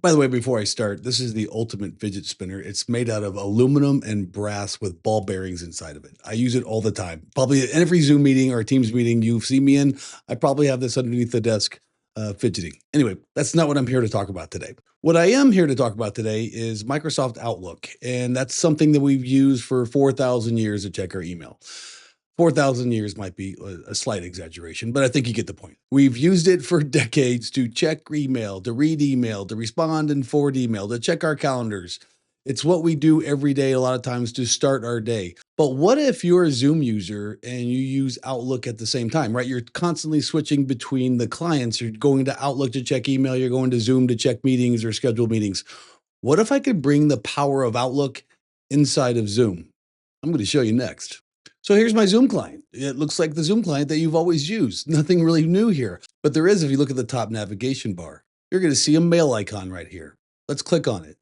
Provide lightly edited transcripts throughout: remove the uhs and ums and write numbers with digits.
By the way, before I start, this is the ultimate fidget spinner. It's made out of aluminum and brass with ball bearings inside of it. I use it all the time. Probably in every Zoom meeting or Teams meeting you see me in, I probably have this underneath the desk fidgeting. Anyway, that's not what I'm here to talk about today. What I am here to talk about today is Microsoft Outlook, and that's something that we've used for 4,000 years to check our email. 4,000 years might be a slight exaggeration, but I think you get the point. We've used it for decades to check email, to read email, to respond and forward email, to check our calendars. It's what we do every day, a lot of times to start our day. But what if you're a Zoom user and you use Outlook at the same time, right? You're constantly switching between the clients. You're going to Outlook to check email, you're going to Zoom to check meetings or schedule meetings. What if I could bring the power of Outlook inside of Zoom? I'm going to show you next. So here's my Zoom client. It looks like the Zoom client that you've always used. Nothing really new here, but there is if you look at the top navigation bar. You're going to see a mail icon right here. Let's click on it.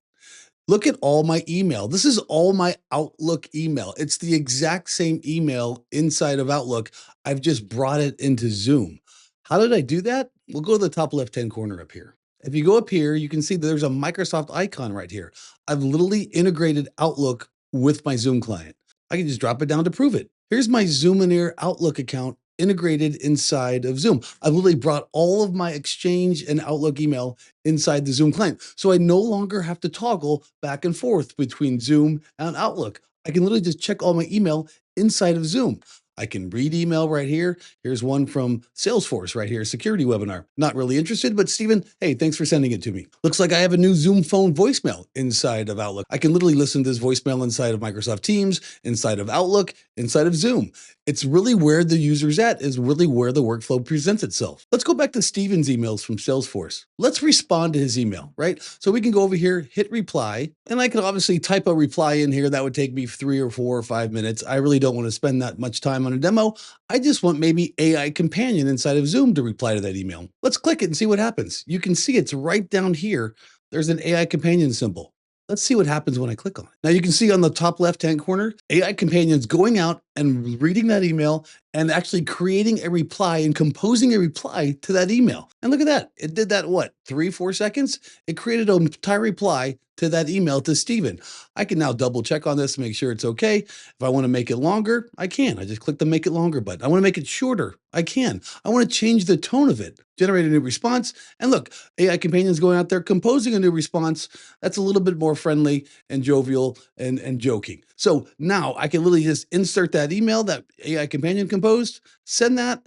Look at all my email. This is all my Outlook email. It's the exact same email inside of Outlook. I've just brought it into Zoom. How did I do that? We'll go to the top left-hand corner up here. If you go up here, you can see that there's a Microsoft icon right here. I've literally integrated Outlook with my Zoom client. I can just drop it down to prove it. Here's my Zoom Outlook account integrated inside of Zoom. I've literally brought all of my Exchange and Outlook email inside the Zoom client. So I no longer have to toggle back and forth between Zoom and Outlook. I can literally just check all my email inside of Zoom. I can read email right here. Here's one from Salesforce right here, security webinar. Not really interested, but Stephen, hey, thanks for sending it to me. Looks like I have a new Zoom phone voicemail inside of Outlook. I can literally listen to this voicemail inside of Microsoft Teams, inside of Outlook, inside of Zoom. It's really where the user's at, is really where the workflow presents itself. Let's go back to Stephen's emails from Salesforce. Let's respond to his email, right? So we can go over here, hit reply, and I can obviously type a reply in here. That would take me 3 or 4 or 5 minutes. I really don't want to spend that much time on a demo. I just want maybe AI Companion inside of Zoom to reply to that email. Let's click it and see what happens. You can see it's right down here. There's an AI Companion symbol. Let's see what happens when I click on it. Now you can see on the top left-hand corner, AI Companion's going out and reading that email and actually creating a reply and composing a reply to that email. And look at that. It did that, what, 3-4 seconds? It created an entire reply to that email to Stephen. I can now double check on this to make sure it's okay. If I want to make it longer, I can. I just click the make it longer button. I want to make it shorter. I can. I want to change the tone of it, generate a new response. And look, AI Companion's going out there composing a new response that's a little bit more friendly and jovial and joking. So now I can literally just insert that email that AI Companion composed, send that,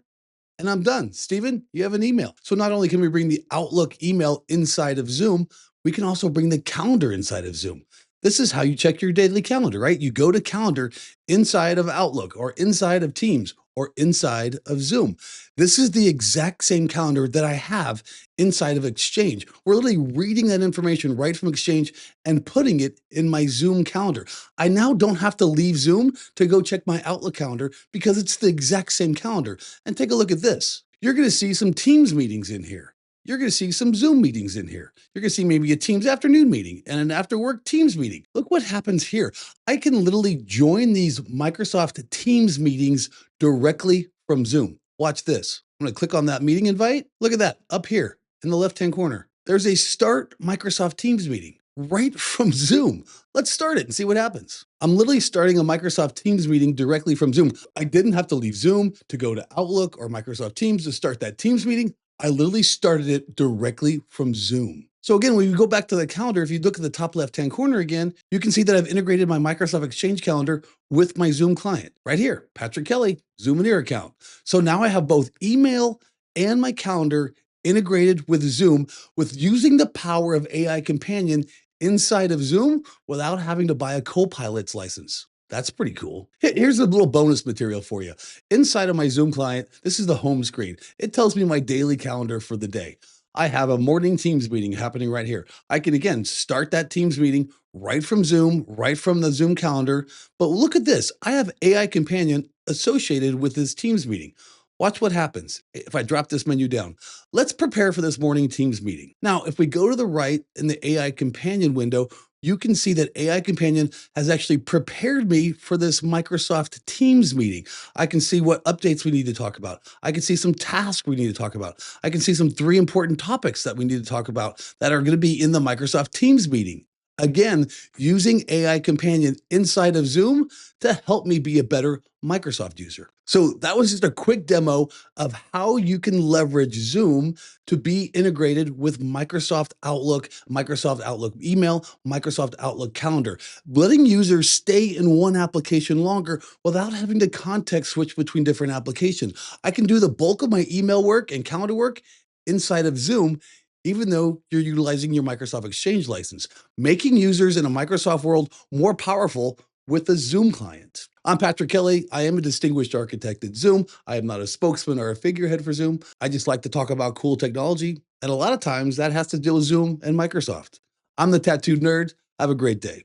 and I'm done. Stephen, you have an email. So not only can we bring the Outlook email inside of Zoom, we can also bring the calendar inside of Zoom. This is how you check your daily calendar, right? You go to calendar inside of Outlook or inside of Teams or inside of Zoom. This is the exact same calendar that I have inside of Exchange. We're literally reading that information right from Exchange and putting it in my Zoom calendar. I now don't have to leave Zoom to go check my Outlook calendar because it's the exact same calendar. And take a look at this. You're going to see some Teams meetings in here. You're going to see some Zoom meetings in here. You're going to see maybe a Teams afternoon meeting and an after work Teams meeting. Look what happens here. I can literally join these Microsoft Teams meetings directly from Zoom. Watch this. I'm going to click on that meeting invite. Look at that up here in the left-hand corner. There's a start Microsoft Teams meeting right from Zoom. Let's start it and see what happens. I'm literally starting a Microsoft Teams meeting directly from Zoom. I didn't have to leave Zoom to go to Outlook or Microsoft Teams to start that Teams meeting. I literally started it directly from Zoom. So again, when you go back to the calendar, if you look at the top left-hand corner again, you can see that I've integrated my Microsoft Exchange calendar with my Zoom client. Right here, Patrick Kelley, Zoom account. So now I have both email and my calendar integrated with Zoom with using the power of AI Companion inside of Zoom without having to buy a Copilot's license. That's pretty cool. Here's a little bonus material for you. Inside of my Zoom client, this is the home screen. It tells me my daily calendar for the day. I have a morning Teams meeting happening right here. I can, again, start that Teams meeting right from Zoom, right from the Zoom calendar. But look at this. I have AI Companion associated with this Teams meeting. Watch what happens if I drop this menu down. Let's prepare for this morning Teams meeting. Now, if we go to the right in the AI Companion window, you can see that AI Companion has actually prepared me for this Microsoft Teams meeting. I can see what updates we need to talk about. I can see some tasks we need to talk about. I can see some 3 important topics that we need to talk about that are going to be in the Microsoft Teams meeting. Again, using AI Companion inside of Zoom to help me be a better Microsoft user. So that was just a quick demo of how you can leverage Zoom to be integrated with Microsoft Outlook email, Microsoft Outlook calendar, letting users stay in one application longer without having to context switch between different applications. I can do the bulk of my email work and calendar work inside of Zoom, even though you're utilizing your Microsoft Exchange license, making users in a Microsoft world more powerful with a Zoom client. I'm Patrick Kelley. I am a distinguished architect at Zoom. I am not a spokesman or a figurehead for Zoom. I just like to talk about cool technology. And a lot of times that has to deal with Zoom and Microsoft. I'm the tattooed nerd. Have a great day.